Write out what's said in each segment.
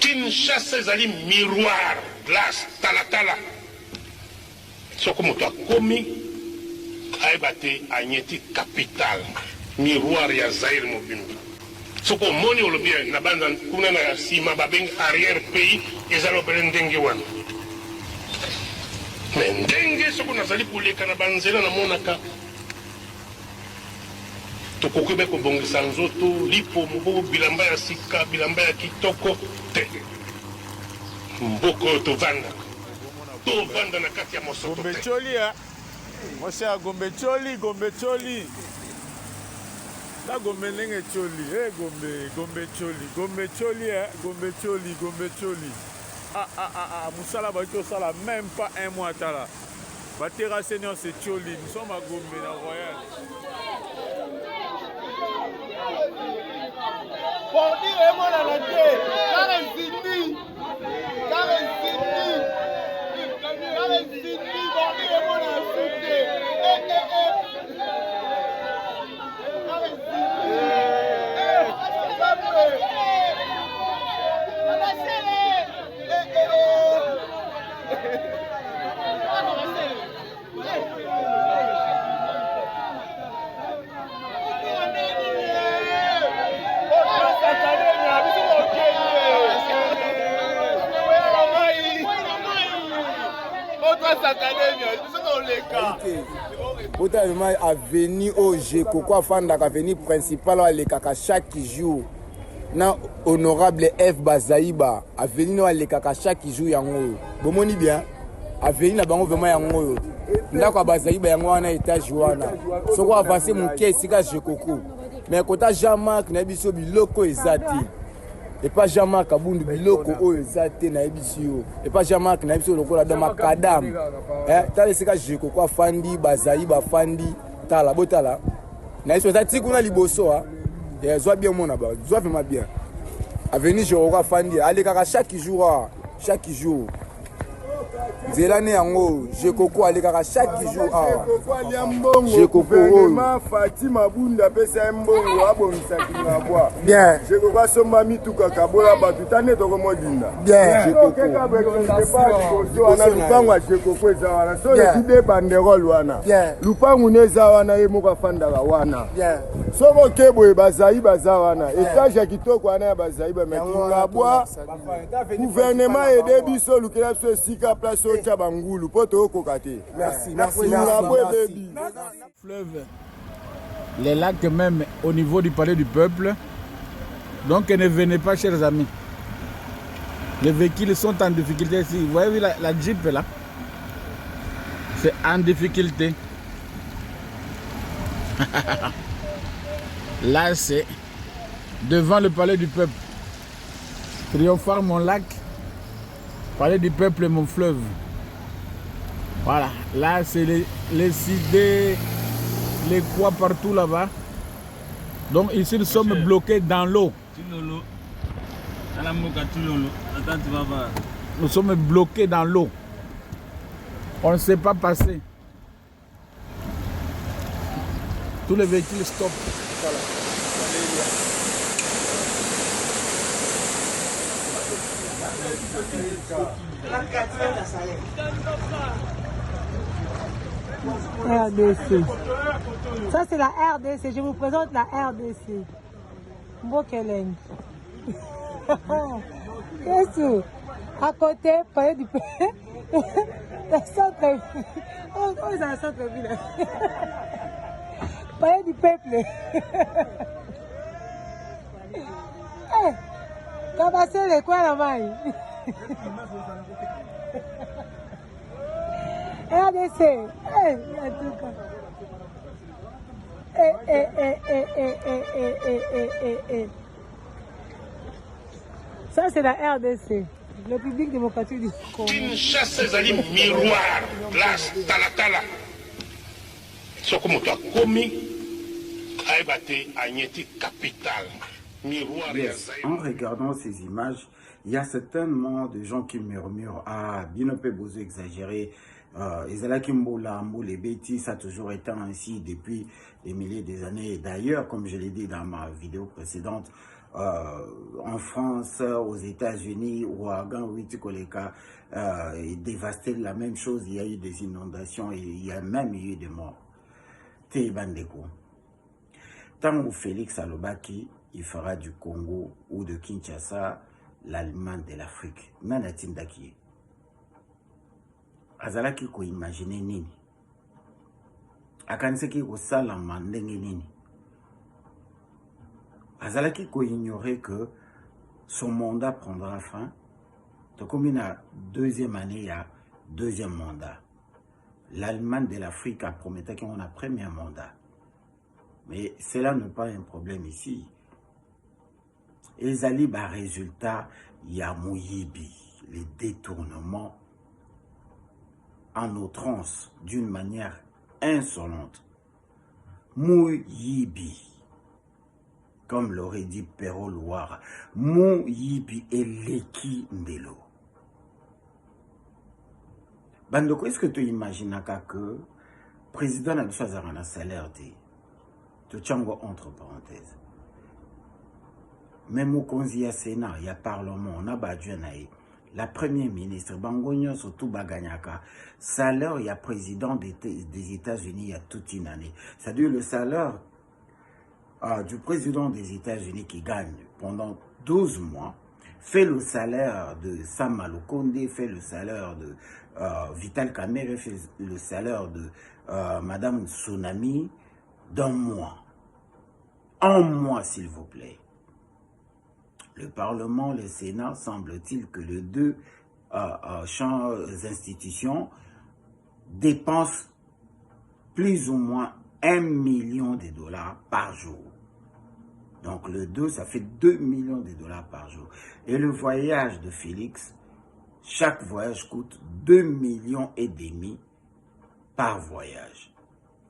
Kinshasa ezali miroir, glace, talatala. Soko moto akomi ayeba te anyeti capital miroir ya Zaire mobimba. Soko moni olobi na banda kuna na sima babengi arrière pays ezalo bele ndenge wana. Mais ndenge soko nazali koleka na banzela na monaka tokoki be kobongisa nzoto lipo moko bilamba ya sika bilamba ya kitoko te mboko tovanda na kati ya mosoto te. Gombe Choli hein. Moi cher Gombe Choli. La Gombe ndenge Choli, Gombe Choli hein, Gombe Choli. Moussala Baito Sala même pas un mois tala. Batera Seigneur c'est Choli, nous sommes à Gombe la Royal. Pour dire moi la tête, Karenzini, pour dire moi la Totalement avenue au Gekoko afandaka avenue principale alekaka chaque jour na honorable F Bazaïba avenue alekaka chaque jour yango bomoni bien avenue na bango vraiment yango ndako Bazaïba yango wana étage wana soko avancer moké sika Gekoko mais kota Jean-Marc na biso biloko ezati et pas Jean-Marc Abundu biloko oyo ezate na ebisio et pas Jean-Marc na biso lokola dans makadam tala sika Gekoko afandi Bazaïba afandi tala botala na biso ezati kuna liboso zwa bien mona ba zwa vraiment bien avenue Gekoko afandi alekaka chaque jour Zélane yango Gekoko alekaka chaque jour Gekoko gouvernement Fatima Bunda pesa mbongo abomisaki ngabwa bien Gekoko asomba mituka kabola batu tane toko modinda bien Gekoko ana lupango ya Gekoko eza wana so yekide banderole wana lupango neza wana ye moko afandaka wana soko kebo bazayi baza wana etage ya kitoko wana ya bazayi ba ngabwa gouvernement ede biso lukela biso esika place Bangulu, merci. Fleuve, les lacs même au niveau du palais du peuple. Donc ne venez pas, chers amis. Les véhicules sont en difficulté ici. Vous voyez la Jeep là, c'est en difficulté. Là c'est devant le palais du peuple. Triomphar mon lac, palais du peuple et mon fleuve. Voilà, là c'est les idées, les quoi partout là-bas. Donc ici nous sommes bloqués dans l'eau. Nous sommes bloqués dans l'eau. On ne sait pas passer. Tous les véhicules stoppent. Voilà. RDC. Ça c'est la RDC. Je vous présente la RDC. Mbokeleng. Qu'est-ce à côté, palais du peuple. La centre-ville. Oh, c'est la centre-ville. Palais du peuple. T'as passé les coins là-bas. RDC. En tout cas. Ça c'est la RDC, le République démocratique du Congo. Kinshasa ezali miroir, glace, talatala. Soko moto akomi ayeba te anyeti capital. Miroir ya Zaire. En regardant ces images, il y a certainement des gens qui murmurent ah bien peu besoin exagérer. Ezala Kimbola, les bêtises, ça a toujours été ainsi depuis des milliers d'années. D'ailleurs, comme je l'ai dit dans ma vidéo précédente, en France, aux États-Unis, ou à Ganouiti-Koleka, dévasté la même chose. Il y a eu des inondations et il y a même eu des morts. Bandeko. Tant que Félix Alobaki, il fera du Congo ou de Kinshasa l'Allemagne de l'Afrique. Nanatindaki. Azalaki ko imaginer nini. Akanseki ko sala mandenge nini. Azalaki ko ignorer que son mandat prendra fin. Donc comme il a deuxième année, il y a deuxième mandat. L'Allemagne de l'Afrique a promis qu'on a premier mandat. Mais cela n'est pas un problème ici. Et Zali, résultat, il y a Mouyibi, les détournements en outrance d'une manière insolente. Mouyibi, comme l'aurait dit Perrault Loire, Mouyibi et Leki Ndelo. Bandoko, est-ce que tu imagines que le président n'a pas un salaire de tu tiens entre parenthèses. Même au Conseil à Sénat, il y a Parlement, on a Badjanaï, la première ministre, Bangonio, surtout Baganyaka, salaire, il y a président des États-Unis, il y a toute une année. C'est-à-dire le salaire du président des États-Unis qui gagne pendant 12 mois, fait le salaire de Sam Malokonde, fait le salaire de Vital Kamerhe, fait le salaire de Madame Tsunami, d'un mois. Un mois, s'il vous plaît. Le Parlement, le Sénat, semble-t-il que les deux institutions dépensent plus ou moins 1 million de dollars par jour. Donc le 2, ça fait 2 millions de dollars par jour. Et le voyage de Félix, chaque voyage coûte 2,5 millions par voyage.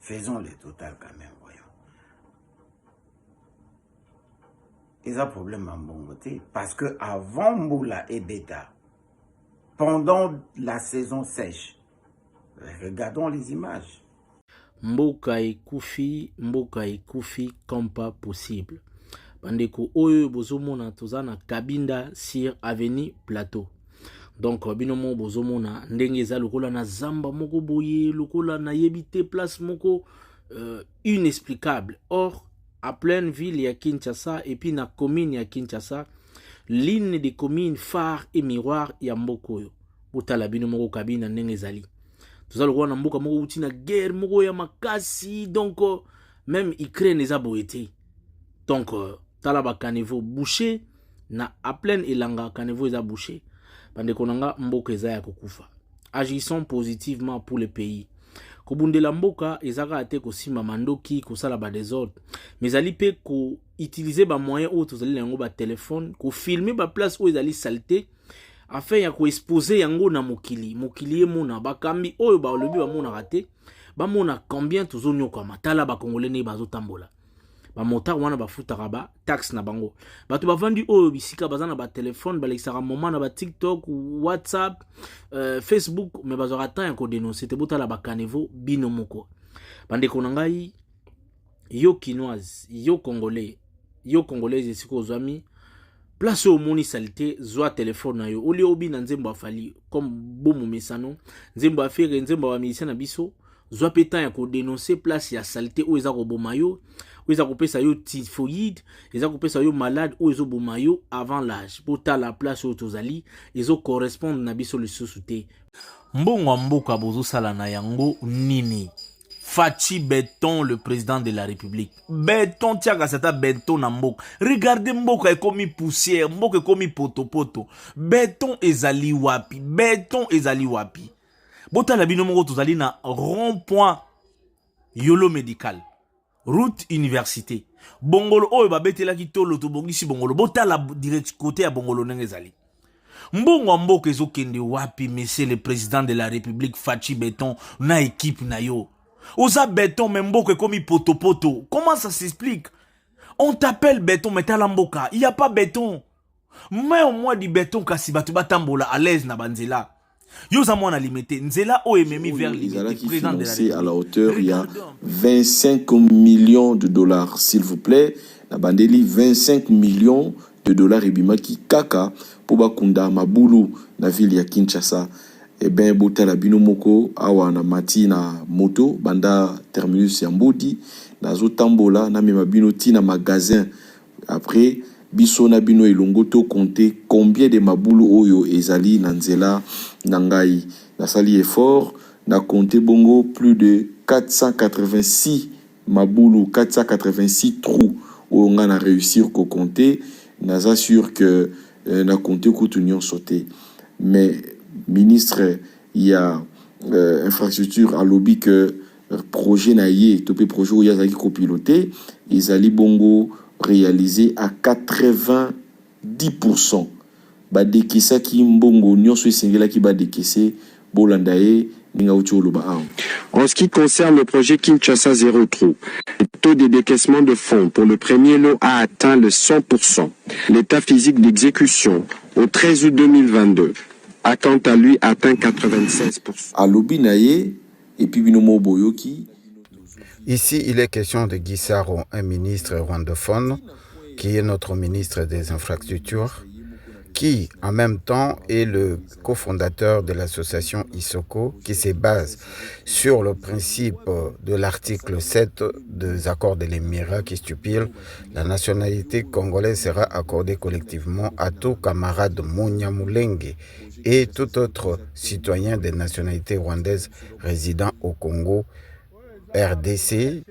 Faisons le total quand même, voyons. Il y a un problème en bon côté, parce que avant Moula et Beta, pendant la saison sèche, regardons les images. Mboka ekufi comme pas possible. Bandeko oyo bozomona tozana Kabinda sur Avenue Plateau. Donc binomo bozomona ndenge eza lokola na zamba moko boye lokola na yebite place moko inexplicable. Or à pleine ville ya Kinshasa et puis na commune ya Kinshasa, l'une des communes phares et miroir ya mbokoyo. Botala binomo Kabinda ndenge ezali. Tozali na mboka moko uti na guerre moko ya makasi, donc même Ukraine eza boyete. Donc tala ba caniveau bouché na à pleine elanga caniveau eza bouché. Bandeko nanga mboka eza ya kokufa. Agissons positivement pour le pays. Kobundela mboka ezaka ate kosima mandoki kosala ba désordre. Mais ali pe ko utiliser ba moyen ou tozali yango ba téléphone, ko filmer ba place où ezali saleté afin ya ko exposer yango na mokili. Mokili emona bakambi oyo ba lobi ba mona raté. Ba mona combien tozonyo kwa matala ba congolais ne bazotambola. Ba motar wana ba futaka ba tax na bango. Bato ba vandi oyo bisika bazana ba téléphone ba lexaka moment na ba TikTok ou WhatsApp, Facebook, mais bazora temps ya ko dénoncer te botala ba caniveau bino moko. Bande konangai yo kinoise, yo congolais esiko zami place au moni salité zoa téléphone na yo oli obi na nzembo afali comme bomu mesano nzembo afere nzembo ba miliciens na biso zoa petan ya ko dénoncer place ya salité o eza ko boma yo ou eza ko pesa yo typhoïde eza ko pesa yo malade ou ezo boma yo avant l'âge pota la place o tozali ezo correspondre na biso le sosute mbongo mboka bozo sala na yango nini. Fachi Béton, le président de la République. Béton, tiaga sata Béton na mboka. Regardez mboka est comme poussière, mboka est comme poto. Béton ezali wapi. Béton ezali wapi. Bota la bino moko tozali na rond-point Yolo médical. Route université. Bongolo oyo babetela ki tolo to bongisi bongolo. Bota la direct côté ya bongolo nenge ezali. Mbongo mboka ezokende wapi, monsieur le président de la République Fachi Béton na équipe na yo. Osa Béton, mais mboka comme poto. Comment ça s'explique? On t'appelle Béton, mais t'as l'amboka. Il n'y a pas Béton. Mais au moins du Béton, kasi batu batambola à l'aise na banzela. Yosa mwana limité. Nzela o ememi vers limité. Financé à la hauteur, il y a 25 millions de dollars, s'il vous plaît. na bandeli 25 millions de dollars ebimaki kaka po bakunda mabulu na ville ya Kinshasa. E ben botala bino moko awa na mati na moto banda terminus ya Mbodi nazo tambola na mema bino tina magasin. Après biso na bino elongo to compter combien de mabulu oyo ezali na nzela na ngai. Nasali effort na compter bongo plus de 486 mabulu, 486 trous oyo nga na réussir ko compter. Naza sûr que na compter koutunion sauté. Mais ministre il y a infrastructure à lobby que projet na yé topé projet où yazaki copiloté ezali bongo réalisé à 90%. Ba dekisa ki mbongo nyonso esengela ki ba dekese bolanda ye ninga uti oloba awa. En ce qui concerne le projet Kinshasa Zéro Trou, le taux de décaissement de fonds pour le premier lot a atteint le 100%. L'état physique d'exécution au 13 août 2022 a quant à lui atteint 96%. À Lobinaye et puis Binomo Boyoki. Ici, il est question de Guy Saro, un ministre rwandophone, qui est notre ministre des Infrastructures, qui en même temps est le cofondateur de l'association Isoko, qui se base sur le principe de l'article 7 des accords de l'Émirat qui stipule la nationalité congolaise sera accordée collectivement à tout camarade Munyamulenge et tout autre citoyen des nationalités rwandaises résidant au Congo, RDC,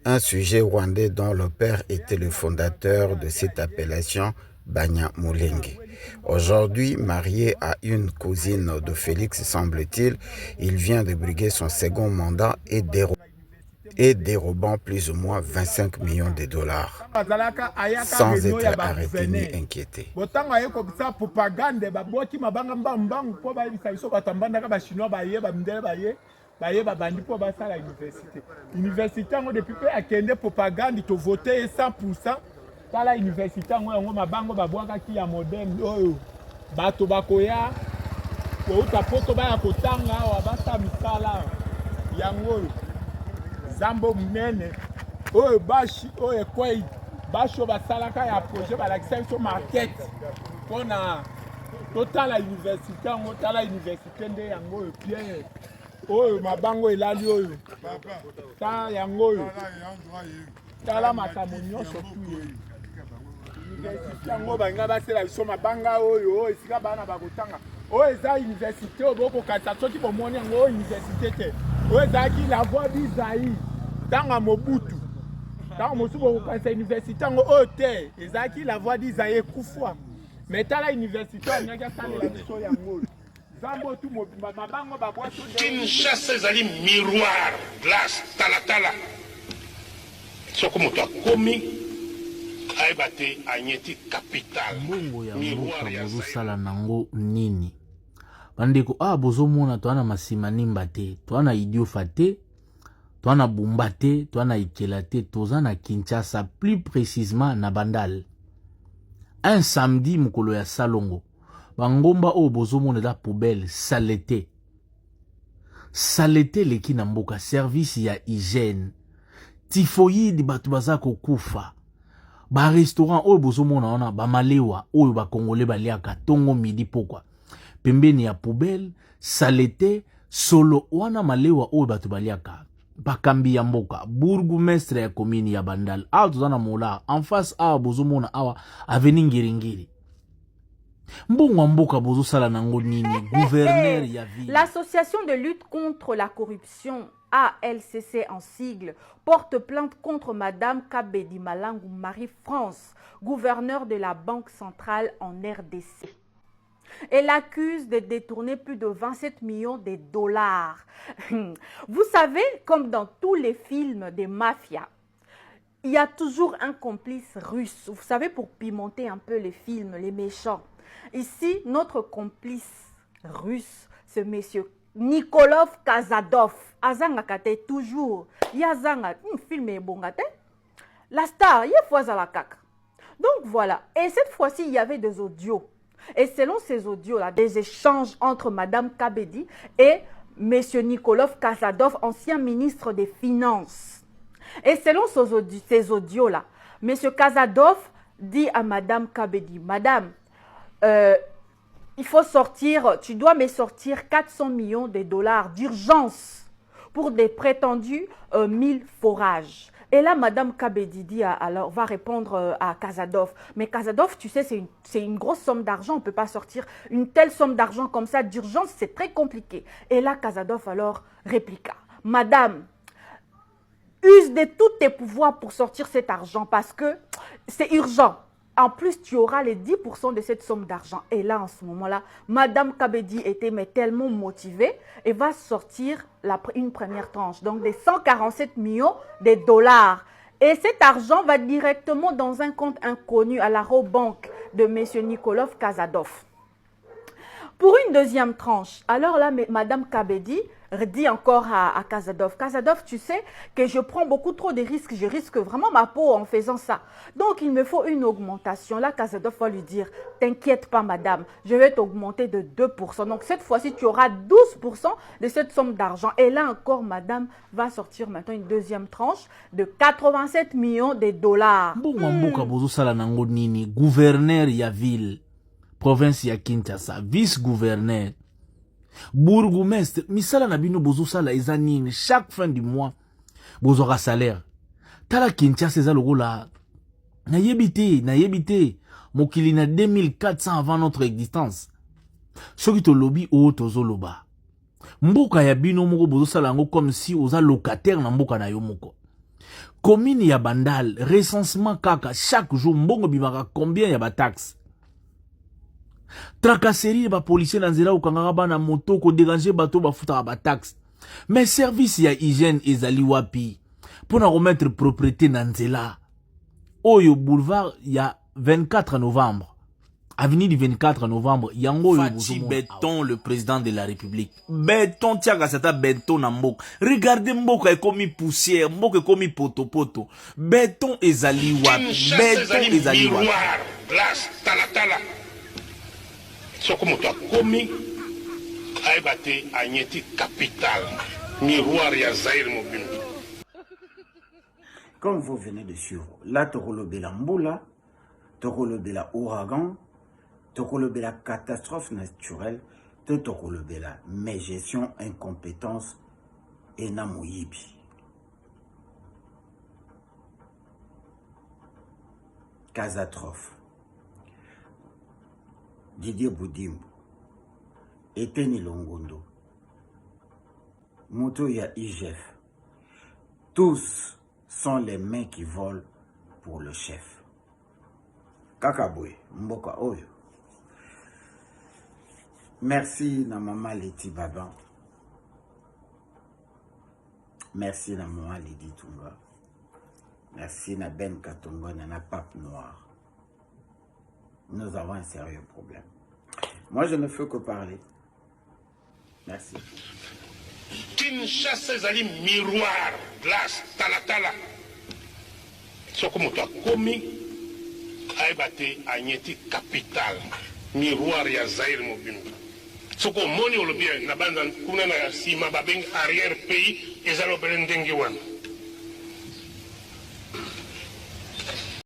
un sujet rwandais dont le père était le fondateur de cette appellation, Banyamulenge. Aujourd'hui, marié à une cousine de Félix, semble-t-il, il vient de briguer son second mandat et dérobant plus ou moins 25 millions de dollars, sans être arrêté ni inquiété. Bayeba bandi po basala université. Université ngo depuis pe akende propagande to voter 100%. Tala université ngo mabango babwaka ki ya moderne oyo. Bato bakoya ko utapoto ba kotanga wa basa misala yango zambo munene oyo bashi oyo kwei basho basalaka ya projet balakisa so market pona totala université ngo tala université nde yango bien. Oyo mabango elali oyo ta yango oyo tala makambo nyonso tu université yango banga basela biso mabanga oyo esika bana bakotanga oyo eza université oyo bokokatisa soki bomoni yango oyo université te oyo ezalaki la voie d'Isaïe tanga Mobutu tanga mosusu bokokatisa université yango oyo te ezalaki la voie d'Isaïe ekufwa mais tala université oyo anyaki asalela biso yango oyo. Kinshasa ezali miroir, glace, talatala. Soko moto akomi ayeba te anyeti capital. Mbongo ya mboka bozosala nango nini? Bandeko bozomona toana masima nimba te, toana idiofa te, toana bumba te, toana ikela te, toza na Kinshasa, plus précisément na Bandal. Un samedi mokolo ya Salongo. Bangomba o bozomona da poubelle saleté. Saleté leki na mboka service ya hygiène. Typhoïde batu bazako kufa. Ba restaurant o bozomona ona ba malewa o ba congolais baliaka tongo midi pokwa. Pembeni ya poubelle saleté solo wana malewa o batu baliaka. Bakambi ya mboka bourgmestre ya commune ya Bandal. Tozana mola en face bozomona awa avenue Ngiringiri. L'association de lutte contre la corruption, ALCC en sigle, porte plainte contre Madame Kabedi Malangou Marie-France, gouverneure de la Banque centrale en RDC. Elle accuse de détourner plus de 27 millions de dollars. Vous savez, comme dans tous les films des mafias, il y a toujours un complice russe. Vous savez, pour pimenter un peu les films, les méchants. Ici, notre complice russe, ce monsieur Nikolov Kazadov, Azanga Kate toujours, Yazanga, un film est bon gâté. La star, il y a fois à la caca. Donc voilà, et cette fois-ci, il y avait des audios. Et selon ces audios-là, des échanges entre Madame Kabedi et monsieur Nikolov Kazadov, ancien ministre des Finances. Et selon ces audios-là, Monsieur Kazadov dit à Madame Kabedi, Madame, il faut sortir, tu dois me sortir 400 millions de dollars d'urgence pour des prétendus 1000 forages. Et là, Madame Kabedi dit, alors, va répondre à Kazadov. Mais Kazadov, tu sais, c'est une grosse somme d'argent. On ne peut pas sortir une telle somme d'argent comme ça d'urgence. C'est très compliqué. Et là, Kazadov alors répliqua. Madame, use de tous tes pouvoirs pour sortir cet argent parce que c'est urgent. En plus, tu auras les 10% de cette somme d'argent. Et là, en ce moment-là, Madame Kabedi était tellement motivée et va sortir une première tranche, donc des 147 millions de dollars. Et cet argent va directement dans un compte inconnu à la Robank de M. Nikolov Kazadov. Pour une deuxième tranche, alors là, Madame Kabedi dit encore à Kazadov, Kazadov, tu sais que je prends beaucoup trop de risques, je risque vraiment ma peau en faisant ça. Donc, il me faut une augmentation. Là, Kazadov va lui dire, t'inquiète pas, madame, je vais t'augmenter de 2%. Donc, cette fois-ci, tu auras 12% de cette somme d'argent. Et là encore, madame va sortir maintenant une deuxième tranche de 87 millions de dollars. Gouverneur ya ville, province ya Kinshasa, vice-gouverneur, bourgmestre, misala na bino bozo sala eza nini chaque fin du mois bozo ra salaire. Tala Kinshasa eza lokola na yebite mokili na 2400 avant notre existence. Soki to lobby o tozo loba. Mboka ya bino moko bozo sala ngo comme si oza locataire na mboka na yo moko. Commune ya Bandal, recensement kaka chaque jour mbongo bimaka combien ya ba taxe. Tracasserie ba policier na nzela ukangaka bana moto ko déranger bato ba futa ba taxe. Mais service ya hygiène ezali wapi pour na remettre propriété na nzela. Oyo boulevard ya 24 novembre. Avenue du 24 novembre, yango Fati Béton, le président de la République. Béton tiaga sata béton na mbok. Regardez mboka e komi poussière, mboka e komi poto. Béton ezali wapi? Béton ezali wapi? Glace, talatala. Soko moto akomi aibate anyeti capital miroir ya Zaïre Mobimbi. Comme vous venez de suivre, là tokolobela mboula, tokolobela ouragan, tokolobela catastrophe naturelle, tokolobela mégestion, incompétence et namoyibi. Catastrophe. Didier Boudimbo, Eteni Longondo, Moto ya IGF, tous sont les mains qui volent pour le chef. Kakaboué, Mboka Oyo. Merci na maman Leti Baba. Merci na maman Lidi Tunga. Merci na Ben Katonga na Pape Noir. Nous avons un sérieux problème. Moi, je ne fais que parler. Merci. Kinshasa ezali miroir, glace, talatala. Soko moto akomi aibate anyeti capital miroir ya Zaïre Mobimbi. Soko moni olobi na banda kuna na sima babeng arrière pays ezalo belendenge wana.